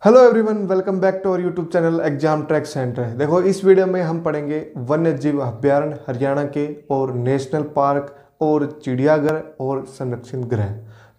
Hello everyone, welcome back to our YouTube channel exam track centre. देखो, इस video में हम पढ़ेंगे वन्य जीव अभ्यारण्य हरियाणा के और नेशनल पार्क और चिड़ियाघर और संरक्षित गृह।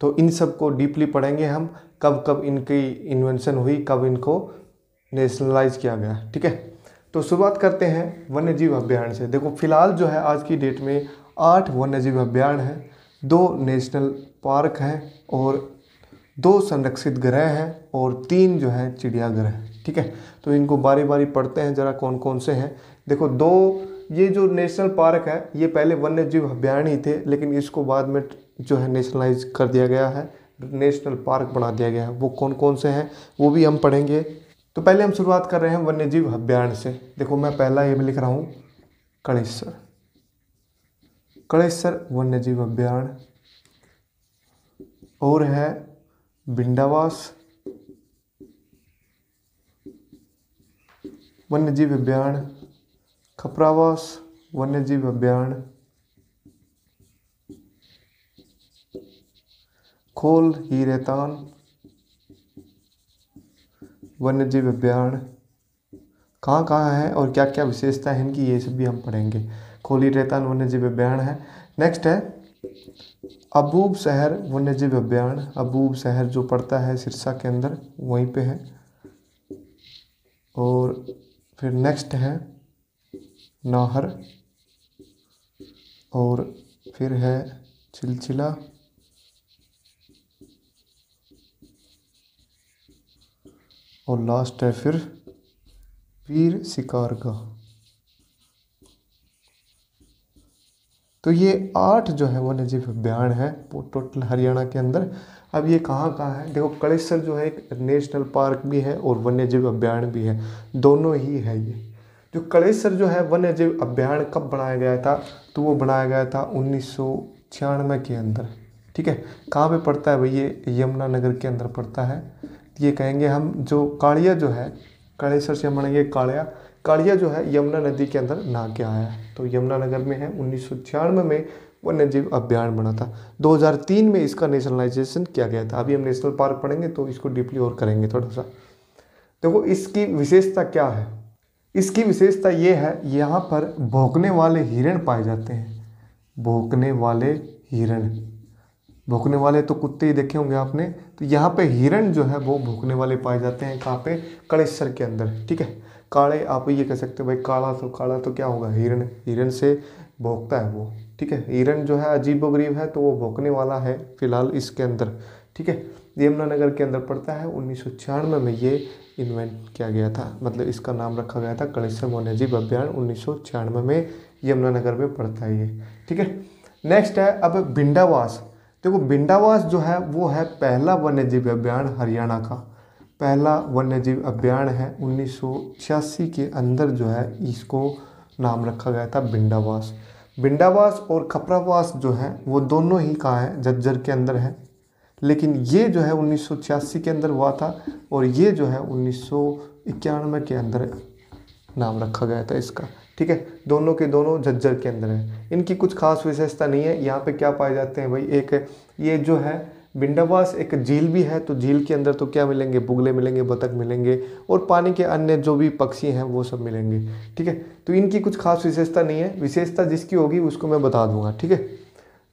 तो इन सब को डीपली पढ़ेंगे हम, कब कब इनकी इन्वेंशन हुई, कब इनको नेशनलाइज किया गया। ठीक है, तो शुरुआत करते हैं वन्य जीव अभ्यारण्य से। देखो, फिलहाल जो है आज की डेट में 8 वन्य जीव अभ्यारण्य हैं, 2 नेशनल पार्क हैं और 2 संरक्षित गृह हैं और 3 जो है चिड़ियाघर हैं। ठीक है, तो इनको बारी बारी पढ़ते हैं जरा कौन कौन से हैं। देखो, 2 ये जो नेशनल पार्क है ये पहले वन्य जीव अभ्यारण्य ही थे, लेकिन इसको बाद में जो है नेशनलाइज कर दिया गया है, नेशनल पार्क बना दिया गया है। वो कौन कौन से हैं वो भी हम पढ़ेंगे। तो पहले हम शुरुआत कर रहे हैं वन्य जीव अभ्यारण्य से। देखो, मैं पहला ये लिख रहा हूँ कड़ेसर। कड़ेसर वन्य जीव अभ्यारण्य। और है बिंडावास वन्य जीव अभ्यारण्य, खपरावास वन्य जीव अभ्यारण्य, खोल ही रेतान वन्य जीव अभ्यारण्य। कहाँ कहाँ है और क्या क्या विशेषता है इनकी, ये सब भी हम पढ़ेंगे। खोल ही रेतान वन्य जीव अभ्यारण्य है। नेक्स्ट है अबूब शहर वन्य जीव अभ्यारण्य। अबूब शहर जो पड़ता है सिरसा के अंदर, वहीं पे है। और फिर नेक्स्ट है नाहर, और फिर है चिलचिला, और लास्ट है फिर वीर शिकारगाह। तो ये 8 जो है वन्य जीव अभ्यारण्य है वो टोटल हरियाणा के अंदर। अब ये कहाँ कहाँ है? देखो, कड़ेसर जो है एक नेशनल पार्क भी है और वन्य जीव अभ्यारण्य भी है, दोनों ही है। ये जो कड़ेसर जो है वन्य जीव अभ्यारण्य कब बनाया गया था? तो वो बनाया गया था 1996 के अंदर। ठीक है, कहाँ पे पड़ता है भाई? ये यमुनानगर के अंदर पड़ता है। ये कहेंगे हम जो कालिया जो है, कड़ेसर से हम मानेंगे कालिया। कालिया जो है यमुना नदी के अंदर नहा के आया है, तो यमुनानगर में है। 1996 में वन्य जीव अभ्यारण्य बना था। 2003 में इसका नेशनलाइजेशन किया गया था। अभी हम नेशनल पार्क पढ़ेंगे तो इसको डीपली और करेंगे थोड़ा सा। देखो, इसकी विशेषता क्या है? इसकी विशेषता ये है, यहाँ पर भौंकने वाले हिरण पाए जाते हैं। भौंकने वाले हिरण, भौंकने वाले तो कुत्ते ही देखे होंगे आपने, तो यहाँ पे हिरण जो है वो भौंकने वाले पाए जाते हैं। कहाँ पे? कड़ेसर के अंदर। ठीक है, काले, आप ये कह सकते हो भाई काला तो क्या होगा? हिरण, हिरण से भौंकता है वो। ठीक है, हिरण जो है अजीबोगरीब है तो वो भौंकने वाला है फिलहाल इसके अंदर। ठीक है, यमुनानगर के अंदर पड़ता है। 1996 में ये इन्वेंट किया गया था, मतलब इसका नाम रखा गया था कड़ेसर वन्य जीव अभ्यारण्य। 1996 में यमुनानगर में पड़ता है ये। ठीक है, नेक्स्ट है अब बिंडावास। देखो, बिंडावास जो है वो है पहला वन्य जीव अभ्यारण्य हरियाणा का, पहला वन्य जीव अभ्यारण्य है। 1986 के अंदर जो है इसको नाम रखा गया था बिंडावास। बिंडावास और खपरावास जो है वो दोनों ही कहाँ है? झज्जर के अंदर है। लेकिन ये जो है 1986 के अंदर हुआ था और ये जो है 1991 के अंदर नाम रखा गया था इसका। ठीक है, दोनों के दोनों झज्जर के अंदर है। इनकी कुछ खास विशेषता नहीं है। यहाँ पे क्या पाए जाते हैं भाई? एक ये जो है बिंडावास एक झील भी है, तो झील के अंदर तो क्या मिलेंगे? बुगले मिलेंगे, बतख मिलेंगे और पानी के अन्य जो भी पक्षी हैं वो सब मिलेंगे। ठीक है, तो इनकी कुछ खास विशेषता नहीं है। विशेषता जिसकी होगी उसको मैं बता दूंगा। ठीक है,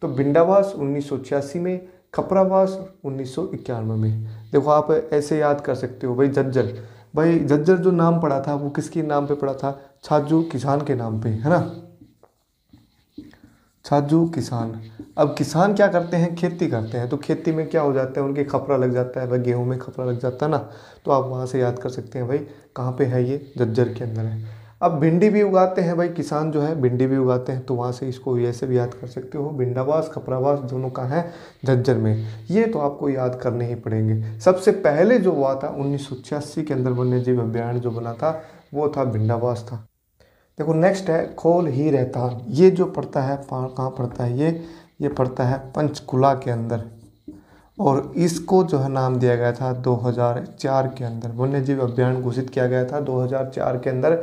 तो बिंडावास 1986 में, खपरावास 1991 में। देखो, आप ऐसे याद कर सकते हो भाई झज्जर। भाई झज्जर जो नाम पड़ा था वो किसके नाम पे पड़ा था? छाजू किसान के नाम पे, है ना? छाजू किसान। अब किसान क्या करते हैं? खेती करते हैं। तो खेती में क्या हो जाता है? उनके खपरा लग जाता है भाई, गेहूं में खपरा लग जाता है ना, तो आप वहां से याद कर सकते हैं भाई कहाँ पे है? ये झज्जर के अंदर है। अब भिंडी भी उगाते हैं भाई, किसान जो है भिंडी भी उगाते हैं, तो वहाँ से इसको ऐसे भी याद कर सकते हो। भिंडावास खपरावास दोनों का है झज्जर में। ये तो आपको याद करने ही पड़ेंगे। सबसे पहले जो हुआ था 1986 के अंदर वन्य जीव अभ्यारण्य जो बना था वो था बिंडावास था। देखो, नेक्स्ट है खोल ही रेतान। ये जो पड़ता है कहाँ पड़ता है? ये पड़ता है पंचकुला के अंदर, और इसको जो है नाम दिया गया था 2004 के अंदर। वन्य जीव अभ्यारण्य घोषित किया गया था 2004 के अंदर।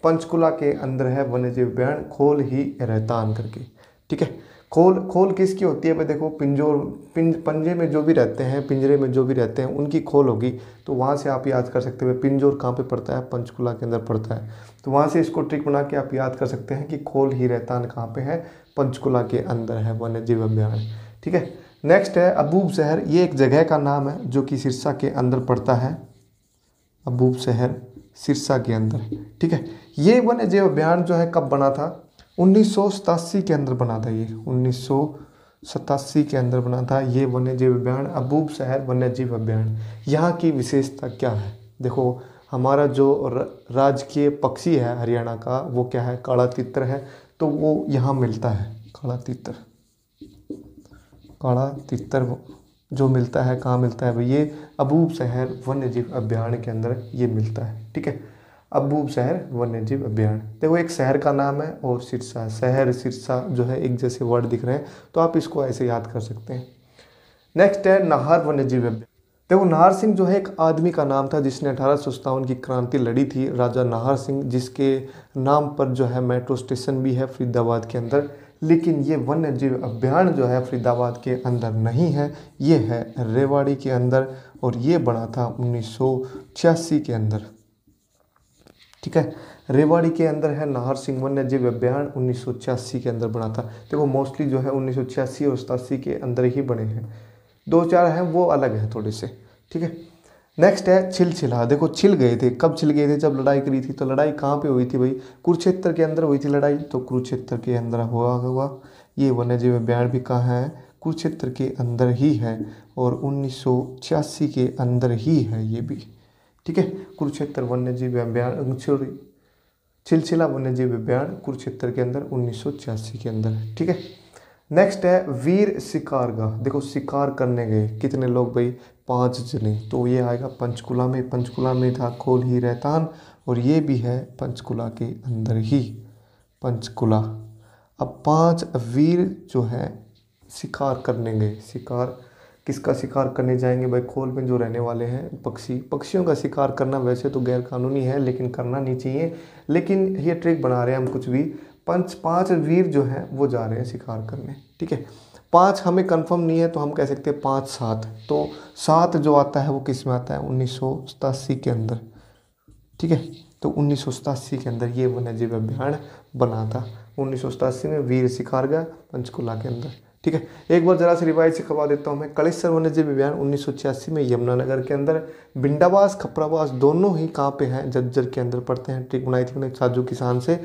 पंचकुला के अंदर है वन्य जीव अभ्यारण्य खोल ही रेतान करके। ठीक है, खोल खोल किसकी होती है भाई? देखो पंजे में जो भी रहते हैं, पिंजरे में जो भी रहते हैं उनकी खोल होगी। तो वहाँ से आप याद कर सकते हो पिंजौर कहाँ पे पड़ता है? पंचकुला के अंदर पड़ता है। तो वहाँ से इसको ट्रिक बना के आप याद कर सकते हैं कि खोल ही रहतान कहाँ पे है? पंचकुला के अंदर है वन्य जीव अभ्यारण्य। ठीक है। नेक्स्ट है अबूब शहर। ये एक जगह का नाम है जो कि सिरसा के अंदर पड़ता है। अबूब शहर सिरसा के अंदर। ठीक है। ये वन्य जीव अभ्यारण्य जो है कब बना था? 1987 के अंदर बना था। ये 1987 के अंदर बना था ये वन्य जीव अभ्यारण्य, अबूब शहर वन्य जीव अभ्यारण्य। यहाँ की विशेषता क्या है? देखो हमारा जो राजकीय पक्षी है हरियाणा का वो क्या है? काला तीतर है। तो वो यहाँ मिलता है। काला तीतर, काला तीतर जो मिलता है कहाँ मिलता है भाई? ये अबूब शहर वन्य जीव अभ्यारण्य के अंदर ये मिलता है। ठीक है। अबूब शहर वन्य जीव अभ्यारण्य। देखो एक शहर का नाम है और सिरसा, शहर सिरसा जो है एक जैसे वर्ड दिख रहे हैं, तो आप इसको ऐसे याद कर सकते हैं। नेक्स्ट है नाहर वन्य जीव अभ्यारण्य। देखो नाहर सिंह जो है एक आदमी का नाम था जिसने 1857 की क्रांति लड़ी थी, राजा नाहर सिंह, जिसके नाम पर जो है मेट्रो स्टेशन भी है फरीदाबाद के अंदर। लेकिन ये वन्य जीव अभ्यारण्य जो है फरीदाबाद के अंदर नहीं है, ये है रेवाड़ी के अंदर और ये बना था 1986 के अंदर। ठीक है। रेवाड़ी के अंदर है नाहर सिंह वन्य जीव अभ्यारण्य, 1986 के अंदर बना था। देखो मोस्टली जो है 1986 और 87 के अंदर ही बने हैं, 2-4 हैं वो अलग है थोड़े से। ठीक है। नेक्स्ट है छिलछिला। देखो छिल गए थे, कब छिल गए थे? जब लड़ाई करी थी। तो लड़ाई कहाँ पे हुई थी भाई? कुरुक्षेत्र के अंदर हुई थी लड़ाई। तो कुरुक्षेत्र के अंदर हुआ ये वन्य जीव अभ्यारण्य भी कहाँ है? कुरुक्षेत्र के अंदर ही है और 1986 के अंदर ही है ये भी। ठीक है। कुरुक्षेत्र वन्य जीव अभ्यारण्य, छिलछिला वन्य जीव अभ्यारण्य कुरुक्षेत्र के अंदर 1986 के अंदर। ठीक है। नेक्स्ट है वीर शिकारगाह। देखो शिकार करने गए कितने लोग भाई? 5 जने। तो ये आएगा पंचकुला में। पंचकुला में था खोल ही रहतान और ये भी है पंचकुला के अंदर ही, पंचकुला। अब 5 वीर जो है शिकार करने गए। शिकार किसका शिकार करने जाएंगे भाई? खोल में जो रहने वाले हैं पक्षियों का शिकार करना वैसे तो गैर कानूनी है लेकिन करना नहीं चाहिए। लेकिन ये ट्रिक बना रहे हैं हम कुछ भी। 5 वीर जो हैं वो जा रहे हैं शिकार करने। ठीक है। 5 हमें कंफर्म नहीं है तो हम कह सकते हैं 5-7। तो 7 जो आता है वो किस में आता है? 1987 के अंदर। ठीक है। तो 1987 के अंदर ये वन्य जीव अभ्यारण्य बना था। 1987 में वीर शिकारगाह पंचकुला के अंदर। ठीक है। एक बार जरा से रिवाइज से करवा देता हूँ मैं। कलेश्वर वन्य जीव अभ्यारण्य 1986 में यमुनानगर के अंदर। बिंडावास खपरावास दोनों ही कहाँ पे हैं? झज्जर के अंदर पड़ते हैं। ट्रिक बनाई थी मैंने साजू किसान से।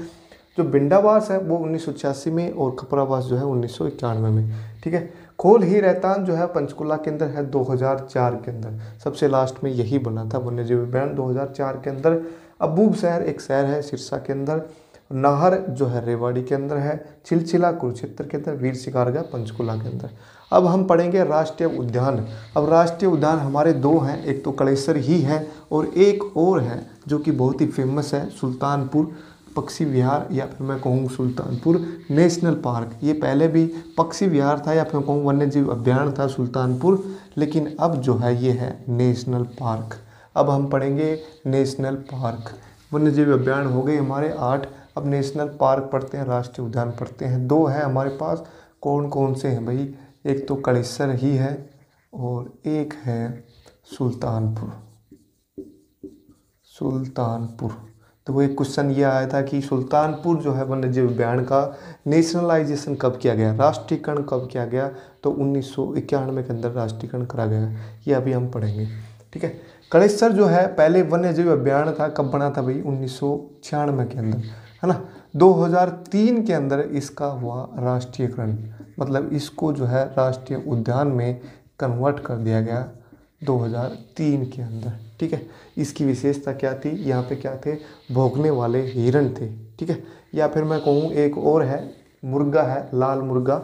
जो बिंडावास है वो 1986 में और खपरावास जो है 1991 में। ठीक है। खोल ही रहतान जो है पंचकुला के अंदर है 2004 के अंदर। सबसे लास्ट में यही बना था वन्य जीव अभ्यारण्य 2004 के अंदर। अबूब शहर एक शहर है सिरसा के अंदर। नाहर जो है रेवाड़ी के अंदर है। छिलछिला कुरुक्षेत्र के अंदर। वीर शिकारगाह पंचकुला के अंदर। अब हम पढ़ेंगे राष्ट्रीय उद्यान। अब राष्ट्रीय उद्यान हमारे 2 हैं, एक तो कलेश्वर ही है और एक और है जो कि बहुत ही फेमस है, सुल्तानपुर पक्षी विहार, या फिर मैं कहूँ सुल्तानपुर नेशनल पार्क। ये पहले भी पक्षी विहार था या फिर मैं कहूँ वन्य जीव अभ्यारण्य था सुल्तानपुर, लेकिन अब जो है ये है नेशनल पार्क। अब हम पढ़ेंगे नेशनल पार्क। वन्य जीव अभ्यारण्य हो गए हमारे 8। अब नेशनल पार्क पढ़ते हैं, राष्ट्रीय उद्यान पढ़ते हैं। 2 हैं हमारे पास। कौन कौन से हैं भाई? एक तो कलेश्वर ही है और एक है सुल्तानपुर। सुल्तानपुर। तो वो एक क्वेश्चन ये आया था कि सुल्तानपुर जो है वन्य जीव अभ्यारण्य का नेशनलाइजेशन कब किया गया, राष्ट्रीयकरण कब किया गया? तो 1991 के अंदर राष्ट्रीयकरण करा गया। ये अभी हम पढ़ेंगे। ठीक है। कलेश्वर जो है पहले वन्य जीव अभ्यारण्य था, कब बना था भाई? 1996 के अंदर, है ना। 2003 के अंदर इसका हुआ राष्ट्रीयकरण, मतलब इसको जो है राष्ट्रीय उद्यान में कन्वर्ट कर दिया गया 2003 के अंदर। ठीक है। इसकी विशेषता क्या थी? यहाँ पे क्या थे? भौंकने वाले हिरण थे। ठीक है। या फिर मैं कहूँ एक और है, मुर्गा है, लाल मुर्गा,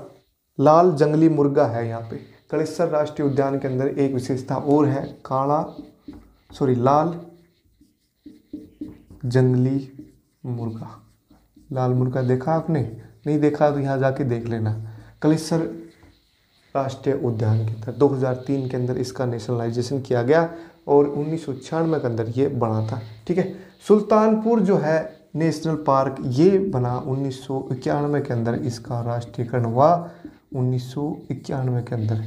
लाल जंगली मुर्गा है यहाँ पे। कलेश्वर राष्ट्रीय उद्यान के अंदर एक विशेषता और है, लाल जंगली मुर्गा। लाल मुर्गा देखा आपने? नहीं देखा तो यहाँ जाके देख लेना। कलेश्वर राष्ट्रीय उद्यान के अंदर 2003 के अंदर इसका नेशनलाइजेशन किया गया और 1996 के अंदर ये बना था। ठीक है। सुल्तानपुर जो है नेशनल पार्क ये बना 1991 के अंदर, इसका राष्ट्रीयकरण हुआ 1991 के अंदर।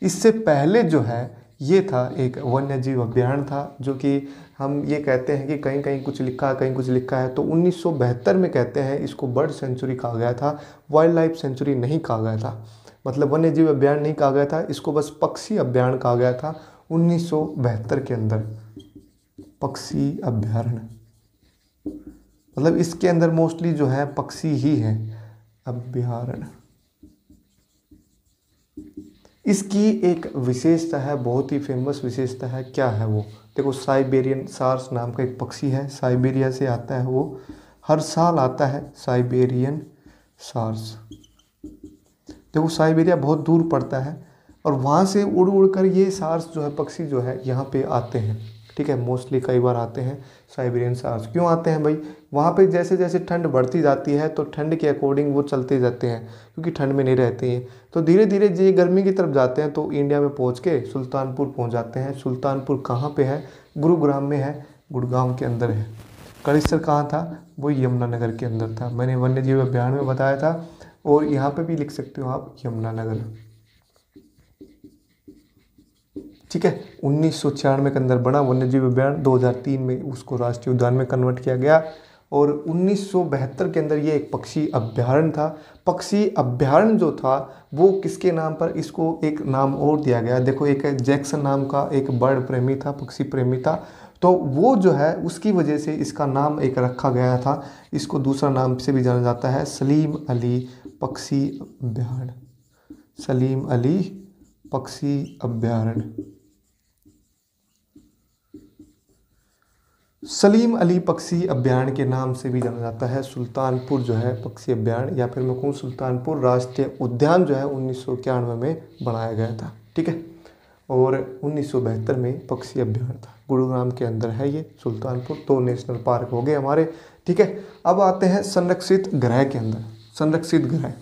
इससे पहले जो है ये था एक वन्यजीव अभ्यारण्य था, जो कि हम ये कहते हैं कि कहीं कहीं कुछ लिखा है, कहीं कुछ लिखा है। तो 1972 में कहते हैं इसको बर्ड सेंचुरी कहा गया था, वाइल्ड लाइफ सेंचुरी नहीं कहा गया था, मतलब वन्यजीव अभ्यारण्य नहीं कहा गया था, इसको बस पक्षी अभ्यारण्य कहा गया था 1972 के अंदर। पक्षी अभ्यारण्य मतलब इसके अंदर मोस्टली जो है पक्षी ही है। अभ्यारण्य इसकी एक विशेषता है, बहुत ही फेमस विशेषता है। क्या है वो? देखो, साइबेरियन सार्स नाम का एक पक्षी है, साइबेरिया से आता है, वो हर साल आता है साइबेरियन सार्स। देखो, साइबेरिया बहुत दूर पड़ता है और वहाँ से उड़ उड़ कर ये सार्स जो है, पक्षी जो है, यहाँ पे आते हैं। ठीक है, मोस्टली कई बार आते हैं साइबेरियन सार्स। क्यों आते हैं भाई? वहाँ पे जैसे जैसे ठंड बढ़ती जाती है तो ठंड के अकॉर्डिंग वो चलते जाते हैं, क्योंकि ठंड में नहीं रहते हैं। तो धीरे धीरे ये गर्मी की तरफ जाते हैं, तो इंडिया में पहुँच के सुल्तानपुर पहुँच जाते हैं। सुल्तानपुर कहाँ पे है? गुरुग्राम में है, गुड़गांव के अंदर है। कड़ीसर कहाँ था? वो यमुनानगर के अंदर था। मैंने वन्यजीव अभ्यारण्य में बताया था, और यहाँ पे भी लिख सकते हो आप यमुनानगर। ठीक है, 1996 के अंदर बना वन्यजीव अभ्यारण्य। 2003 में उसको राष्ट्रीय उद्यान में कन्वर्ट किया गया, और 1972 के अंदर ये एक पक्षी अभ्यारण्य था। पक्षी अभ्यारण्य जो था वो किसके नाम पर? इसको एक नाम और दिया गया। देखो, एक जैक्सन नाम का एक बर्ड प्रेमी था, पक्षी प्रेमी था, तो वो जो है उसकी वजह से इसका नाम एक रखा गया था। इसको दूसरा नाम से भी जाना जाता है, सलीम अली पक्षी अभ्यारण्य। सलीम अली पक्षी अभ्यारण्य। सलीम अली पक्षी अभ्यारण्य के नाम से भी जाना जाता है सुल्तानपुर जो है पक्षी अभ्यारण्य, या फिर मैं कहूँ सुल्तानपुर राष्ट्रीय उद्यान जो है 1991 में बनाया गया था। ठीक है, और 1972 में पक्षी अभ्यारण्य था। गुरुग्राम के अंदर है ये सुल्तानपुर। 2 नेशनल पार्क हो गए हमारे। ठीक है, अब आते हैं संरक्षित गृह के अंदर। संरक्षित गृह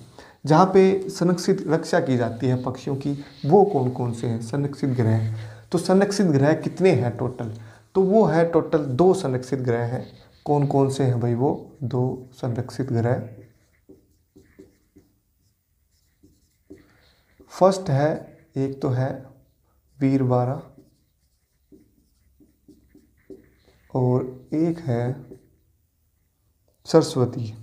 जहाँ पे संरक्षित रक्षा की जाती है पक्षियों की, वो कौन कौन से हैं संरक्षित गृह? तो संरक्षित गृह कितने हैं टोटल? तो वो है टोटल 2 संरक्षित गृह हैं। कौन कौन से हैं भाई? वो 2 संरक्षित गृह। फर्स्ट है, एक तो है वीरबारा, और एक है सरस्वती।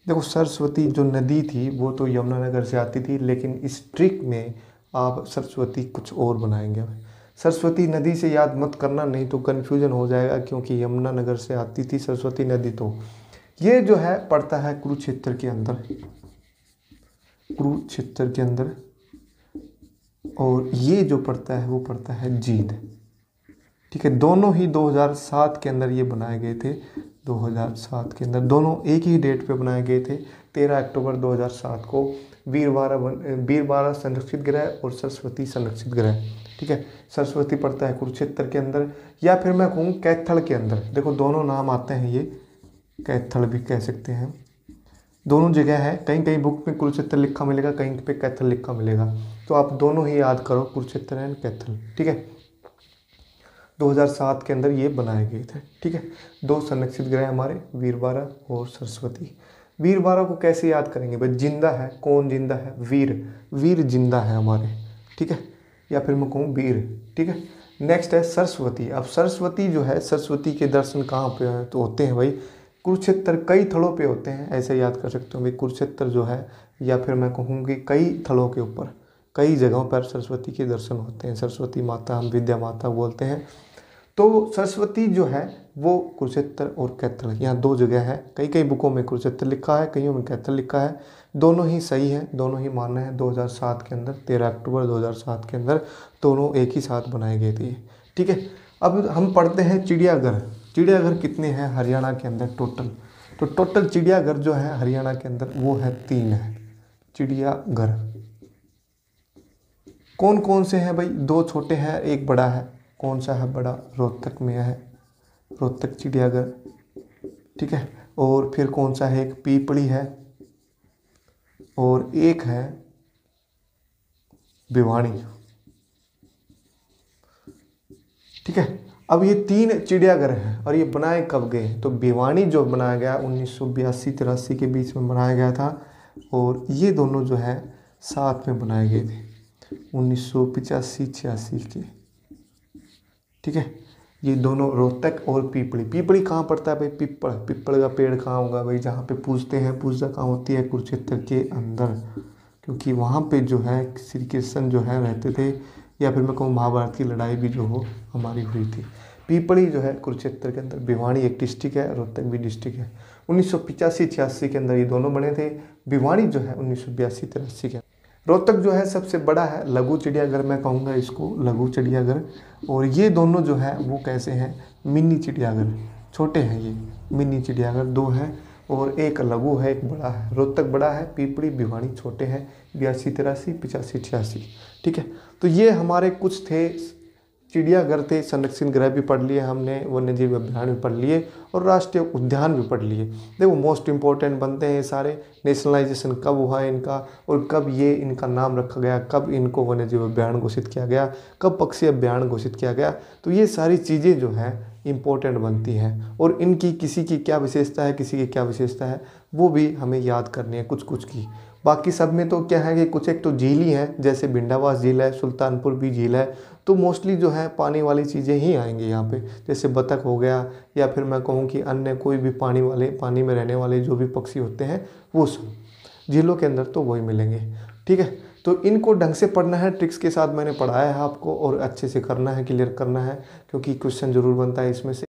देखो, सरस्वती जो नदी थी वो तो यमुनानगर से आती थी, लेकिन इस ट्रिक में आप सरस्वती कुछ और बनाएंगे। सरस्वती नदी से याद मत करना, नहीं तो कन्फ्यूजन हो जाएगा, क्योंकि यमुनानगर से आती थी सरस्वती नदी। तो ये जो है पड़ता है कुरुक्षेत्र के अंदर, कुरुक्षेत्र के अंदर, और ये जो पड़ता है वो पड़ता है जींद। ठीक है, दोनों ही 2007 के अंदर ये बनाए गए थे। 2007 के अंदर दोनों एक ही डेट पे बनाए गए थे, 13 अक्टूबर 2007 को। वीरबारा संरक्षित गृह और सरस्वती संरक्षित गृह। ठीक है, सरस्वती पड़ता है कुरुक्षेत्र के अंदर, या फिर मैं कहूँ कैथल के अंदर। देखो, दोनों नाम आते हैं, ये कैथल भी कह सकते हैं, दोनों जगह है। कहीं कहीं बुक में कुरुक्षेत्र लिखा मिलेगा, कहीं पे कैथल लिखा मिलेगा, तो आप दोनों ही याद करो, कुरुक्षेत्र एंड कैथल। ठीक है, 2007 के अंदर ये बनाए गए थे। ठीक है, 2 संरक्षित गृह हमारे, वीरबारा और सरस्वती। वीरबारा को कैसे याद करेंगे भाई? जिंदा है। कौन जिंदा है? वीर। वीर जिंदा है हमारे। ठीक है, या फिर मैं कहूँ वीर। ठीक है, नेक्स्ट है सरस्वती। अब सरस्वती जो है, सरस्वती के दर्शन कहाँ पे तो होते हैं भाई? कुरुक्षेत्र कई थलों पे होते हैं, ऐसे याद कर सकते हो भाई। कुरुक्षेत्र जो है, या फिर मैं कहूँगी कई थलों के ऊपर, कई जगहों पर सरस्वती के दर्शन होते हैं। सरस्वती माता हम विद्या माता बोलते हैं। तो सरस्वती जो है वो कुरुक्षेत्र और कैथल, यहाँ 2 जगह है। कई कई बुकों में कुरुक्षेत्र लिखा है, कईयों में कैथल लिखा है। दोनों ही सही है, दोनों ही मान्य है। 2007 के अंदर, 13 अक्टूबर 2007 के अंदर दोनों एक ही साथ बनाए गए थे। ठीक है, अब हम पढ़ते हैं चिड़ियाघर। चिड़ियाघर कितने हैं हरियाणा के अंदर टोटल? तो टोटल चिड़ियाघर जो है हरियाणा के अंदर वो है 3 है चिड़ियाघर। कौन कौन से हैं भाई? 2 छोटे हैं, एक बड़ा है। कौन सा है बड़ा? रोहतक में है, रोहतक चिड़ियाघर। ठीक है, और फिर कौन सा है? एक पीपली है, और एक है भिवानी। ठीक है, अब ये 3 चिड़ियाघर हैं और ये बनाए कब गए? तो भिवानी जो बनाया गया 1982-83 के बीच में बनाया गया था, और ये दोनों जो है साथ में बनाए गए थे 1985-86 के। ठीक है, ये दोनों रोहतक और पीपली। पीपली कहाँ पड़ता है भाई? पिपल का पेड़ कहाँ होगा भाई? जहाँ पे पूजते हैं, पूजा कहाँ होती है? कुरुक्षेत्र के अंदर, क्योंकि वहाँ पे जो है श्री कृष्ण जो है रहते थे, या फिर मैं कहूँ महाभारत की लड़ाई भी जो हो हमारी हुई थी। पीपली जो है कुरुक्षेत्र के अंदर, भिवानी एक डिस्ट्रिक्ट है, रोहतक भी डिस्ट्रिक्ट है। 1985-86 के अंदर ये दोनों बने थे। भिवानी जो है 1982-83 के। रोहतक जो है सबसे बड़ा है लघु चिड़ियाघर, मैं कहूँगा इसको लघु चिड़ियाघर। और ये दोनों जो है वो कैसे हैं? मिनी चिड़ियाघर, छोटे हैं ये। मिनी चिड़ियाघर 2 हैं, और एक लघु है, एक बड़ा है। रोहतक बड़ा है, पीपली भिवानी छोटे हैं, 82-83, 85-86। ठीक है, तो ये हमारे कुछ थे चिड़ियाघर थे। संरक्षण गृह भी पढ़ लिए हमने, वन्यजीव अभ्यारण्य भी पढ़ लिए, और राष्ट्रीय उद्यान भी पढ़ लिए। देखो मोस्ट इंपॉर्टेंट बनते हैं ये सारे। नेशनलाइजेशन कब हुआ इनका, और कब ये इनका नाम रखा गया, कब इनको वन्यजीव अभ्यारण्य घोषित किया गया, कब पक्षी अभ्यारण्य घोषित किया गया। तो ये सारी चीज़ें जो हैं इम्पोर्टेंट बनती हैं, और इनकी किसी की क्या विशेषता है, किसी की क्या विशेषता है, वो भी हमें याद करनी है कुछ कुछ की। बाकी सब में तो क्या है कि कुछ एक तो झील ही हैं, जैसे भिंडावास झील है, सुल्तानपुर भी झील है। तो मोस्टली जो है पानी वाली चीज़ें ही आएंगी यहाँ पे, जैसे बतख हो गया, या फिर मैं कहूँ कि अन्य कोई भी पानी में रहने वाले जो भी पक्षी होते हैं वो सब झीलों के अंदर तो वही मिलेंगे। ठीक है, तो इनको ढंग से पढ़ना है, ट्रिक्स के साथ मैंने पढ़ाया है आपको, और अच्छे से करना है, क्लियर करना है, क्योंकि क्वेश्चन जरूर बनता है इसमें से।